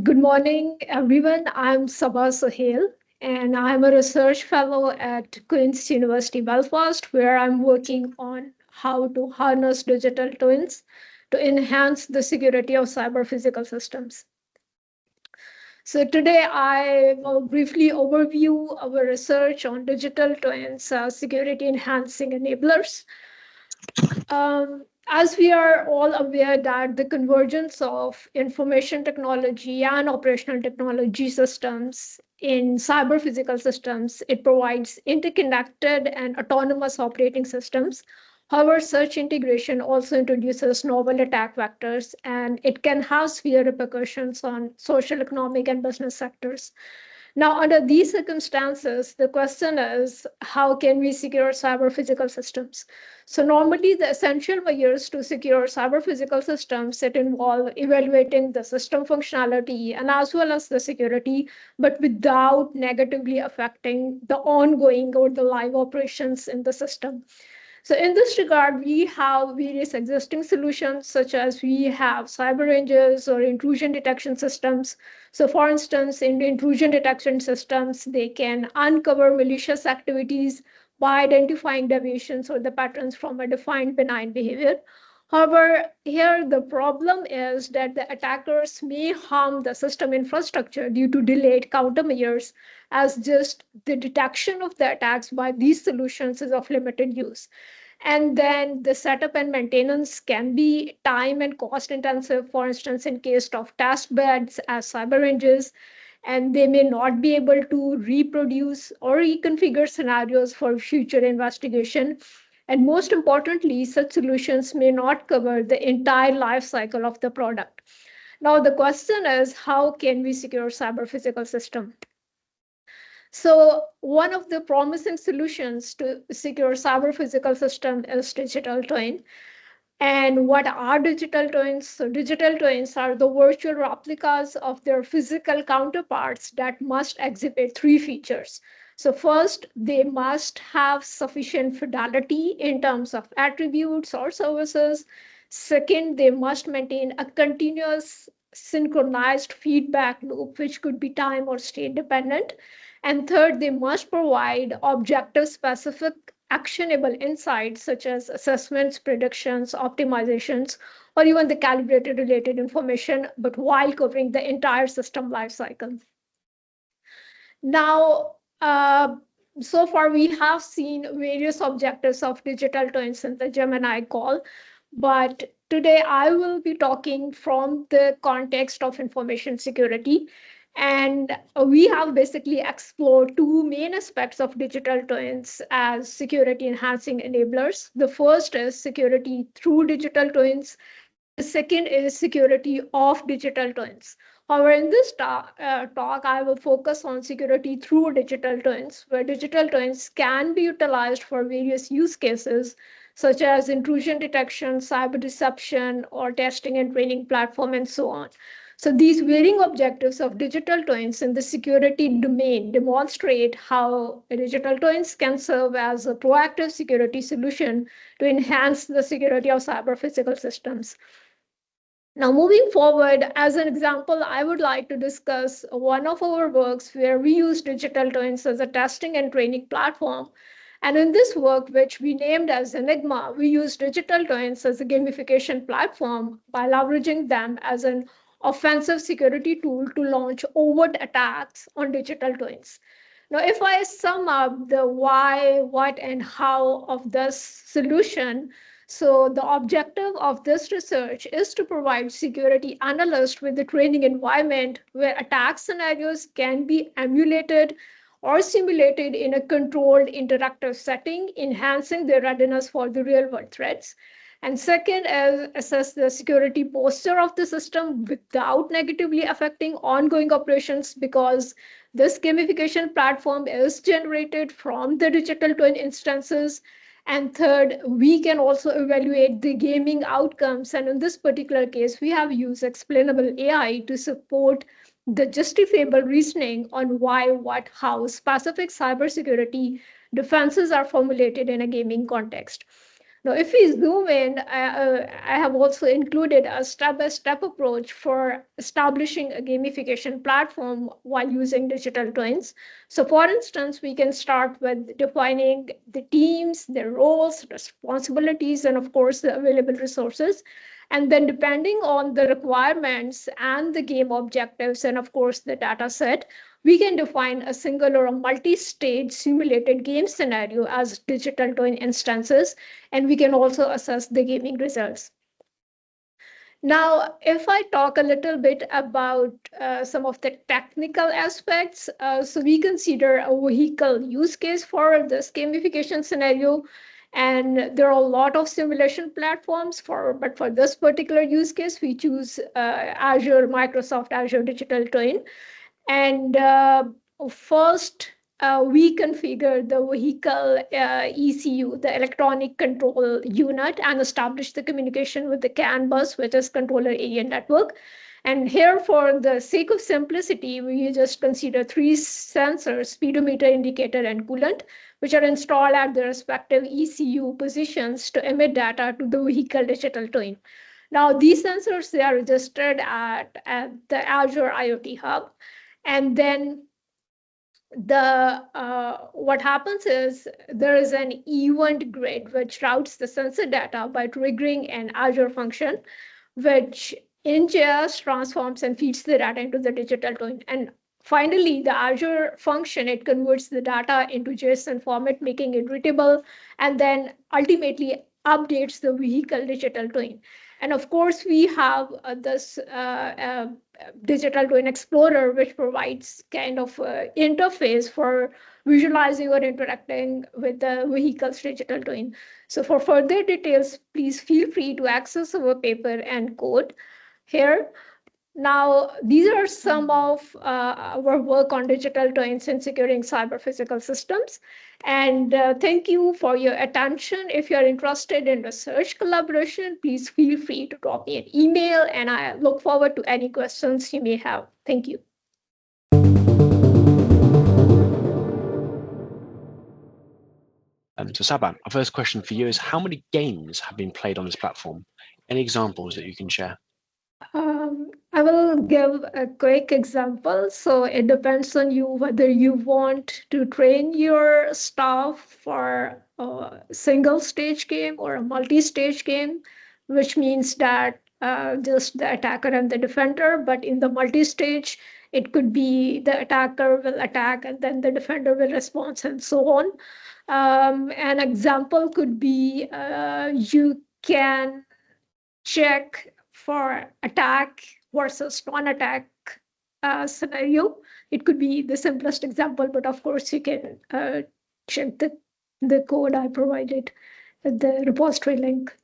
Good morning, everyone. I'm Sabah Suhail, and I'm a research fellow at Queen's University Belfast, where I'm working on how to harness digital twins to enhance the security of cyber physical systems. So today I will briefly overview our research on digital twins, security enhancing enablers. As we are all aware that the convergence of information technology and operational technology systems in cyber physical systems, it provides interconnected and autonomous operating systems. However, such integration also introduces novel attack vectors, and it can have severe repercussions on social, economic, and business sectors. Now, under these circumstances, the question is, how can we secure cyber physical systems? So normally the essential measures to secure cyber physical systems, it involve evaluating the system functionality and as well as the security, but without negatively affecting the ongoing or the live operations in the system. So in this regard, we have various existing solutions, such as we have cyber ranges or intrusion detection systems. So for instance, in the intrusion detection systems, they can uncover malicious activities by identifying deviations or the patterns from a defined benign behavior. However, here the problem is that the attackers may harm the system infrastructure due to delayed countermeasures, as just the detection of the attacks by these solutions is of limited use. And then the setup and maintenance can be time and cost intensive, for instance, in case of test beds as cyber ranges, and they may not be able to reproduce or reconfigure scenarios for future investigation. And most importantly, such solutions may not cover the entire life cycle of the product. Now, the question is, how can we secure cyber physical system? So one of the promising solutions to secure cyber physical system is digital twin. And what are digital twins? So digital twins are the virtual replicas of their physical counterparts that must exhibit three features. So first, they must have sufficient fidelity in terms of attributes or services. Second, they must maintain a continuous synchronized feedback loop, which could be time or state dependent. And third, they must provide objective specific actionable insights such as assessments, predictions, optimizations, or even the calibrated related information, but while covering the entire system lifecycle. Now, so far we have seen various objectives of digital twins in the Gemini call, but today I will be talking from the context of information security. And we have basically explored two main aspects of digital twins as security enhancing enablers. The first is security through digital twins. The second is security of digital twins. However, in this talk, I will focus on security through digital twins, where digital twins can be utilized for various use cases, such as intrusion detection, cyber deception, or testing and training platform, and so on. So these varying objectives of digital twins in the security domain demonstrate how digital twins can serve as a proactive security solution to enhance the security of cyber physical systems. Now, moving forward, as an example, I would like to discuss one of our works where we use digital twins as a testing and training platform. And in this work, which we named as Enigma, we use digital twins as a gamification platform by leveraging them as an offensive security tool to launch overt attacks on digital twins. Now, if I sum up the why, what, and how of this solution, so the objective of this research is to provide security analysts with the training environment where attack scenarios can be emulated or simulated in a controlled interactive setting, enhancing their readiness for the real world threats. And second is assess the security posture of the system without negatively affecting ongoing operations, because this gamification platform is generated from the digital twin instances. And third, we can also evaluate the gaming outcomes. And in this particular case, we have used explainable AI to support the justifiable reasoning on why, what, how specific cybersecurity defenses are formulated in a gaming context. Now, if we zoom in, I have also included a step-by-step approach for establishing a gamification platform while using digital twins. So for instance, we can start with defining the teams, their roles, responsibilities, and of course, the available resources. And then depending on the requirements and the game objectives, and of course, the data set, we can define a single or a multi-stage simulated game scenario as digital twin instances, and we can also assess the gaming results. Now, if I talk a little bit about some of the technical aspects, so we consider a vehicle use case for this gamification scenario. And there are a lot of simulation platforms but for this particular use case, we choose Microsoft Azure Digital Twin. And first, we configure the vehicle ECU, the electronic control unit, and establish the communication with the CAN bus, which is controller area network. And here, for the sake of simplicity, we just consider 3 sensors, speedometer, indicator, and coolant, which are installed at the respective ECU positions to emit data to the vehicle digital twin. Now, these sensors, they are registered at the Azure IoT Hub. And then what happens is there is an event grid which routes the sensor data by triggering an Azure function, which ingests, transforms, and feeds the data into the digital twin. And finally, the Azure function, it converts the data into JSON format, making it readable, and then ultimately updates the vehicle digital twin. And of course, we have this digital twin explorer, which provides kind of interface for visualizing or interacting with the vehicle's digital twin. So for further details, please feel free to access our paper and code here. Now, these are some of our work on digital twins and securing cyber physical systems. And thank you for your attention. If you're interested in research collaboration, please feel free to drop me an email, and I look forward to any questions you may have. Thank you. So Sabah, our first question for you is, how many games have been played on this platform? Any examples that you can share? I will give a quick example. So it depends on you whether you want to train your staff for a single stage game or a multi-stage game, which means that just the attacker and the defender. But in the multi-stage, it could be the attacker will attack and then the defender will respond and so on. An example could be you can check for attack versus non-attack scenario. It could be the simplest example, but of course you can check the code I provided at the repository link.